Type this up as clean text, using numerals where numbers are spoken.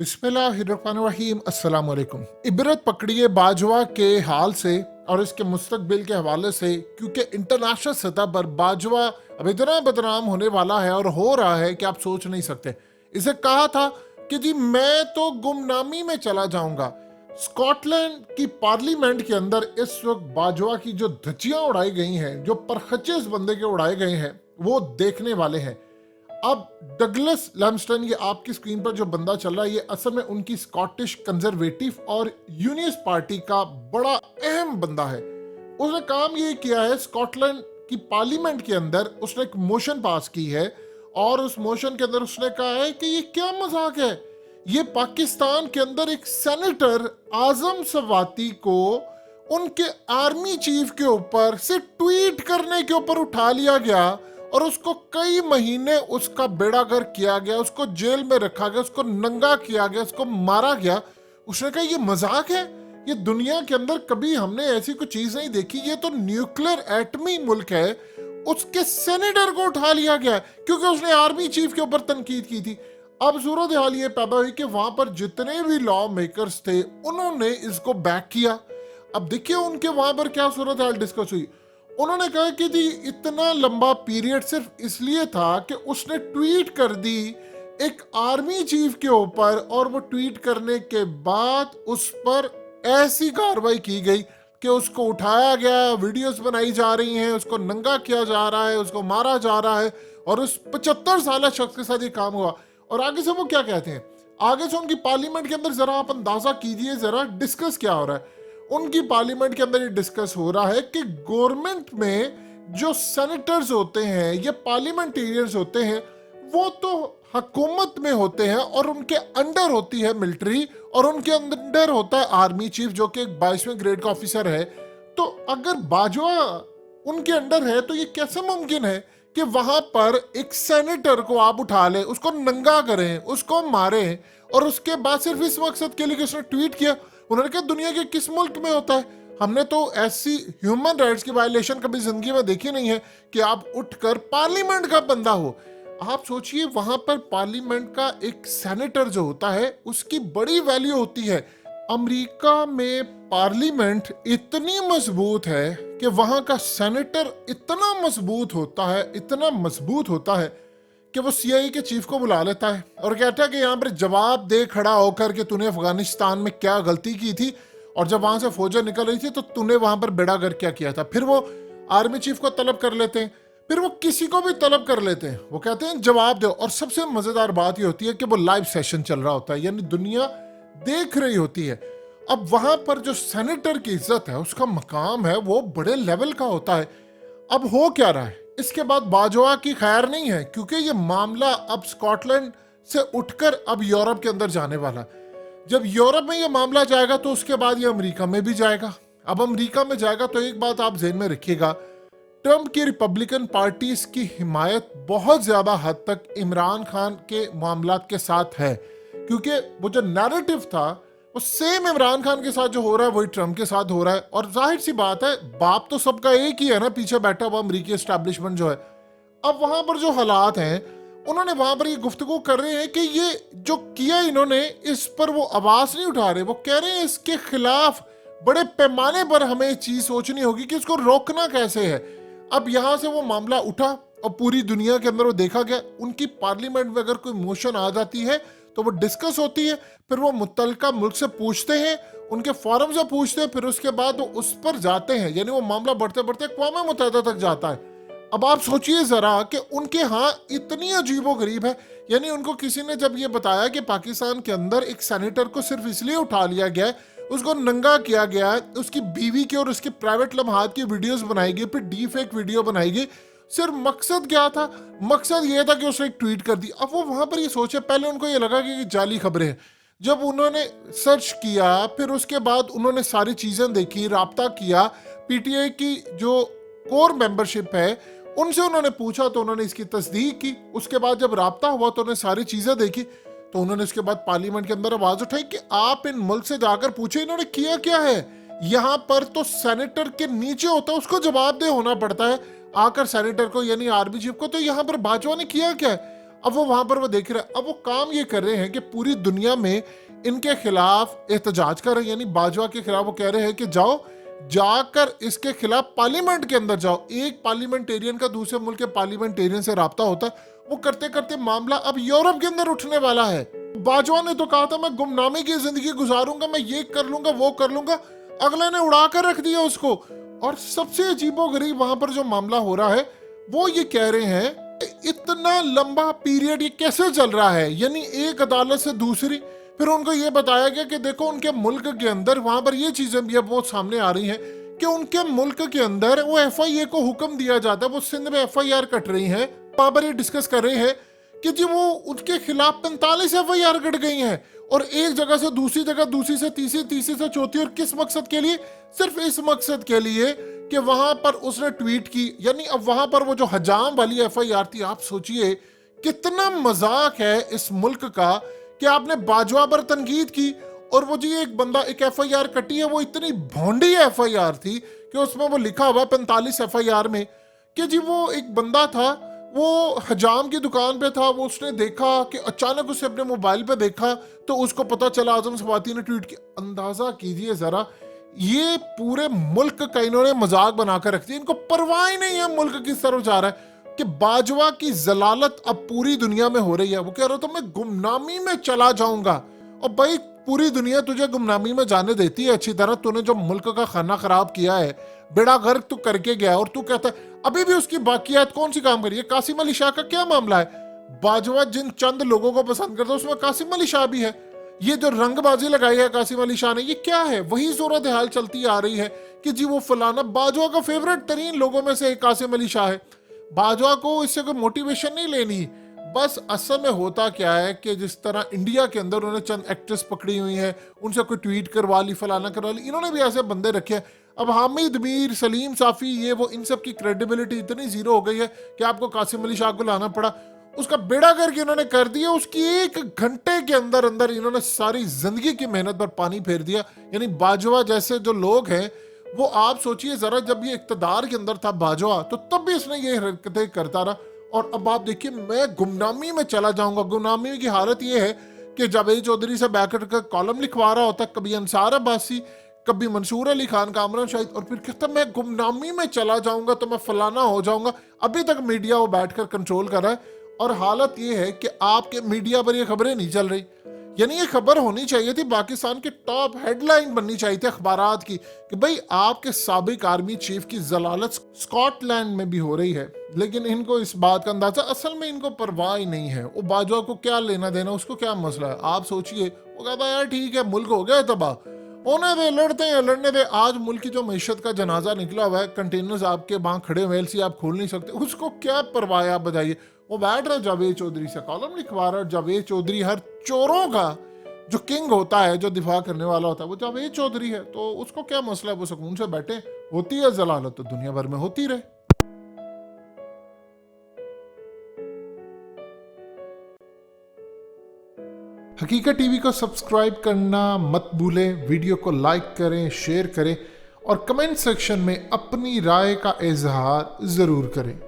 बिस्मिल्लाहिर्रहमानिर्रहीम अस्सलाम वालेकुम। इबरत पकड़िए बाजवा के हाल से और इसके मुस्तकबिल के हवाले से, क्योंकि इंटरनेशनल सतह पर बाजवा अब इतना बदनाम होने वाला है और हो रहा है कि आप सोच नहीं सकते। इसे कहा था कि जी मैं तो गुमनामी में चला जाऊंगा। स्कॉटलैंड की पार्लियामेंट के अंदर इस वक्त बाजवा की जो धज्जियां उड़ाई गई हैं, जो परखच्चे इस बंदे के उड़ाए गए हैं, वो देखने वाले हैं। अब डगलस लैम्स्टन, ये आपकी स्क्रीन पर जो बंदा चल रहा है, ये असल में उनकी स्कॉटिश कंजर्वेटिव और यूनियनिस्ट पार्टी का बड़ा अहम बंदा है। उसने काम ये किया है, स्कॉटलैंड की पार्लियामेंट के अंदर उसने एक मोशन पास की है और उस मोशन के अंदर उसने कहा है कि ये क्या मजाक है। ये पाकिस्तान के अंदर एक सेनेटर आजम सवाती को उनके आर्मी चीफ के ऊपर से ट्वीट करने के ऊपर उठा लिया गया और उसको कई महीने उसका बेड़ा गर्क किया गया, उसको जेल में रखा गया, उसको नंगा किया गया, उसको मारा गया। उसने कहा ये मजाक है, ये दुनिया के अंदर कभी हमने ऐसी कोई चीज नहीं देखी, ये तो न्यूक्लियर एटमी मुल्क है। उसके सेनेटर को उठा लिया गया क्योंकि उसने आर्मी चीफ के ऊपर तनकीद की थी। अब सूरत हाल ये पैदा हुई कि वहां पर जितने भी लॉ मेकर्स थे उन्होंने इसको बैक किया। अब देखिए उनके वहां पर क्या सूरत हाल डिस्कस हुई। उन्होंने कहा कि जी इतना लंबा पीरियड सिर्फ इसलिए था कि उसने ट्वीट कर दी एक आर्मी चीफ के ऊपर, और वो ट्वीट करने के बाद उस पर ऐसी कार्रवाई की गई कि उसको उठाया गया, वीडियोस बनाई जा रही हैं, उसको नंगा किया जा रहा है, उसको मारा जा रहा है, और उस 75 साल शख्स के साथ ये काम हुआ। और आगे से वो क्या कहते हैं, आगे से उनकी पार्लियामेंट के अंदर जरा आप अंदाजा कीजिए, जरा डिस्कस क्या हो रहा है। उनकी पार्लियामेंट के अंदर ये डिस्कस हो रहा है कि गवर्नमेंट में जो सेनेटर्स होते हैं, ये पार्लियामेंटेरियंस होते हैं, वो तो हुकूमत में होते हैं और उनके अंडर होती है मिलिट्री और उनके अंडर होता है आर्मी चीफ, जो कि 22वें ग्रेड का ऑफिसर है। तो अगर बाजवा उनके अंडर है तो ये कैसे मुमकिन है कि वहां पर एक सेनेटर को आप उठा लें, उसको नंगा करें, उसको मारें, और उसके बाद सिर्फ इस मकसद के लिए कि उसने ट्वीट किया। उन्होंने कहा दुनिया के किस मुल्क में होता है, हमने तो ऐसी ह्यूमन राइट्स की वायलेशन कभी जिंदगी में देखी नहीं है कि आप उठकर पार्लियामेंट का बंदा हो। आप सोचिए वहां पर पार्लियामेंट का एक सेनेटर जो होता है उसकी बड़ी वैल्यू होती है। अमेरिका में पार्लियामेंट इतनी मजबूत है कि वहां का सेनेटर इतना मजबूत होता है, इतना मजबूत होता है कि वो सीआईए के चीफ को बुला लेता है और कहता है कि यहाँ पर जवाब दे खड़ा होकर कि तूने अफगानिस्तान में क्या गलती की थी, और जब वहां से फौजें निकल रही थी तो तूने वहां पर बेड़ा गर्क क्या किया था। फिर वो आर्मी चीफ को तलब कर लेते हैं, फिर वो किसी को भी तलब कर लेते हैं, वो कहते हैं जवाब दो। और सबसे मजेदार बात ये होती है कि वो लाइव सेशन चल रहा होता है, यानी दुनिया देख रही होती है। अब वहां पर जो सेनेटर की इज्जत है, उसका मकाम है, वो बड़े लेवल का होता है। अब हो क्या रहा है, इसके बाद बाजवा की खैर नहीं है, क्योंकि ये मामला अब स्कॉटलैंड से उठकर अब यूरोप के अंदर जाने वाला। जब यूरोप में ये मामला जाएगा तो उसके बाद ये अमेरिका में भी जाएगा। अब अमेरिका में जाएगा तो एक बात आप ज़हन में रखिएगा, ट्रंप की रिपब्लिकन पार्टी की हिमायत बहुत ज्यादा हद तक इमरान खान के मामलात के साथ है, क्योंकि वो जो नैरेटिव था वो सेम इमरान खान के साथ जो हो रहा है वही ट्रंप के साथ हो रहा है। और जाहिर सी बात है, बाप तो सबका एक ही है ना, पीछे बैठा हुआ अमरीकी एस्टैब्लिशमेंट जो है। अब वहां पर जो हालात हैं, उन्होंने वहां पर ये गुफ्तगू कर रहे हैं कि ये जो किया इन्होंने, इस पर वो आवाज नहीं उठा रहे। वो कह रहे हैं इसके खिलाफ बड़े पैमाने पर हमें चीज सोचनी होगी कि इसको रोकना कैसे है। अब यहां से वो मामला उठा और पूरी दुनिया के अंदर वो देखा गया। उनकी पार्लियामेंट में अगर कोई मोशन आ जाती है तो वो डिस्कस होती है, फिर वो मुतलका मुल्क से पूछते हैं, उनके फॉरम से पूछते हैं, फिर उसके बाद वो उस पर जाते हैं, यानी वो मामला बढ़ते बढ़ते अक़वाम मुत्तहिदा तक जाता है। अब आप सोचिए जरा कि उनके यहाँ इतनी अजीबो गरीब है, यानी उनको किसी ने जब ये बताया कि पाकिस्तान के अंदर एक सेनेटर को सिर्फ इसलिए उठा लिया गया है, उसको नंगा किया गया है, उसकी बीवी की और उसके प्राइवेट लम्हात की वीडियोस बनाई गई, फिर डी फेक वीडियो बनाई गई, सिर्फ मकसद क्या था, मकसद ये था कि उसने एक ट्वीट कर दी। अब वो वहां पर ये सोचे, पहले उनको ये लगा कि जाली खबरें हैं। जब उन्होंने सर्च किया, फिर उसके बाद उन्होंने सारी चीजें देखी, राब्ता किया, पीटीआई की जो कोर मेंबरशिप है उनसे उन्होंने पूछा तो उन्होंने इसकी तस्दीक की। उसके बाद जब राब्ता हुआ तो उन्होंने सारी चीजें देखी, तो उन्होंने इसके बाद पार्लियामेंट के अंदर आवाज उठाई कि आप इन मुल्क से जाकर पूछे इन्होंने किया क्या है। यहाँ पर तो सेनेटर के नीचे होता है, उसको जवाबदेह होना पड़ता है, आकर सेनेटर को यानी आर्मी चीफ को। तो यहाँ पर बाजवा ने किया क्या है, अब वो वहां पर वो देख रहे हैं, अब वो काम ये कर रहे हैं कि पूरी दुनिया में इनके खिलाफ एहतजाज कर रहे हैं, यानी बाजवा के खिलाफ वो कह रहे हैं कि जाओ जाकर इसके खिलाफ पार्लियामेंट के अंदर जाओ। एक पार्लियामेंटेरियन का दूसरे मुल्क के पार्लियामेंटेरियन से राब्ता होता है, वो करते करते मामला अब यूरोप के अंदर उठने वाला है। बाजवा ने तो कहा था मैं गुमनामी की जिंदगी गुजारूंगा, मैं ये कर लूंगा वो कर लूंगा, अगले ने उड़ा कर रख दिया उसको। और सबसे अजीबोगरीब वहां पर जो मामला हो रहा है वो ये कह रहे हैं इतना लंबा पीरियड ये कैसे चल रहा है, यानी एक अदालत से दूसरी। फिर उनको ये बताया गया कि देखो उनके मुल्क के अंदर वहां पर ये चीजें भी अब बहुत सामने आ रही हैं कि उनके मुल्क के अंदर वो FIA को हुक्म दिया जाता है, वो सिंध में FIR कट रही है, वहां पर ये डिस्कस कर रहे हैं कि जी वो उनके खिलाफ 45 FIR कट गई हैं, और एक जगह से दूसरी जगह, दूसरी से तीसरी, तीसरी से चौथी। और किस मकसद के लिए? सिर्फ इस मकसद के लिए कि वहां पर उसने ट्वीट की, यानी अब वहां पर वो जो हजाम वाली FIR थी। आप सोचिए कितना मजाक है इस मुल्क का कि आपने बाजवा पर तनकीद की, और वो जी एक बंदा एक FIR कटी है, वो इतनी भोंडी FIR थी कि उसमें वो लिखा हुआ 45 FIR में कि जी वो एक बंदा था, वो हजाम की दुकान पे था, वो उसने देखा कि अचानक उसे अपने मोबाइल पे देखा तो उसको पता चला आजम स्वाति ने ट्वीट किया। अंदाजा कीजिए जरा, ये पूरे मुल्क का इन्होंने मजाक बनाकर रख दिया, इनको परवाह ही नहीं है मुल्क किस तरफ जा रहा है। कि बाजवा की जलालत अब पूरी दुनिया में हो रही है। वो कह रहा था मैं गुमनामी में चला जाऊंगा, और भाई पूरी दुनिया तुझे गुमनामी में जाने देती है अच्छी तरह। तूने जो मुल्क का खाना खराब किया है, बेड़ा गर्क तू करके गया, और तू कहता है अभी भी उसकी बाकियात कौन सी काम करी है। कासिम अली शाह का क्या मामला है? बाजवा जिन चंद लोगों को पसंद करता है उसमें कासिम अली शाह भी है। ये जो रंगबाजी लगाई है कासिम अली शाह ने, ये क्या है? वही सूरत हाल चलती आ रही है कि जी वो फलाना बाजवा का फेवरेट तरीन लोगों में से एक कासिम अली शाह है। बाजवा को इससे कोई मोटिवेशन नहीं लेनी। बस असल में होता क्या है कि जिस तरह इंडिया के अंदर उन्होंने चंद एक्ट्रेस पकड़ी हुई हैं, उनसे कोई ट्वीट करवा ली, फलाना करवा ली, इन्होंने भी ऐसे बंदे रखे हैं। अब हामिद मीर, सलीम साफी, ये वो, इन सब की क्रेडिबिलिटी इतनी जीरो हो गई है कि आपको कासिम अली शाह को लाना पड़ा। उसका बेड़ा करके इन्होंने कर दिया, उसकी 1 घंटे के अंदर अंदर इन्होंने सारी जिंदगी की मेहनत पर पानी फेर दिया। यानी बाजवा जैसे जो लोग हैं, वो आप सोचिए जरा, जब ये इक्तदार के अंदर था बाजवा, तो तब भी इसने ये हरकतें करता रहा। और अब आप देखिए मैं गुमनामी में चला जाऊंगा। गुमनामी की हालत ये है कि जावेद चौधरी से बैकर का कॉलम लिखवा रहा होता, कभी अंसार अब्बासी, कभी मंसूर अली खान, कामरान शाहिद, और फिर कहता मैं गुमनामी में चला जाऊंगा तो मैं फलाना हो जाऊंगा। अभी तक मीडिया वो बैठकर कंट्रोल कर रहा है, और हालत ये है कि आपके मीडिया पर ये खबरें नहीं चल रही। यानी ये खबर होनी चाहिए थी, पाकिस्तान के टॉप हेडलाइन बननी चाहिए थी अखबारात की कि भाई आपके साबिक आर्मी चीफ की जलालत स्कॉटलैंड में भी हो रही है। लेकिन इनको इस बात का अंदाजा, असल में इनको परवाह ही नहीं है। वो बाजवा को क्या लेना देना, उसको क्या मसला है? आप सोचिए, वो कहता है यार ठीक है मुल्क हो गया तबाह, होने दे, लड़ते हैं लड़ने दे। आज मुल्क की जो मैशत का जनाजा निकला हुआ है, कंटेनर्स आपके वहां खड़े हुए, LC आप खोल नहीं सकते, उसको क्या परवाह है? आप बताइए। वो बैठ रहा जावेद चौधरी से कॉलम लिखवा रहा है। जावेद चौधरी हर चोरों का जो किंग होता है, जो दिफा करने वाला होता है, वो जावेद चौधरी है। तो उसको क्या मसला है? वो सुकून से बैठे, होती है जलालत तो दुनिया भर में होती रहे। हकीकत टीवी को सब्सक्राइब करना मत भूलें, वीडियो को लाइक करें, शेयर करें, और कमेंट सेक्शन में अपनी राय का इजहार जरूर करें।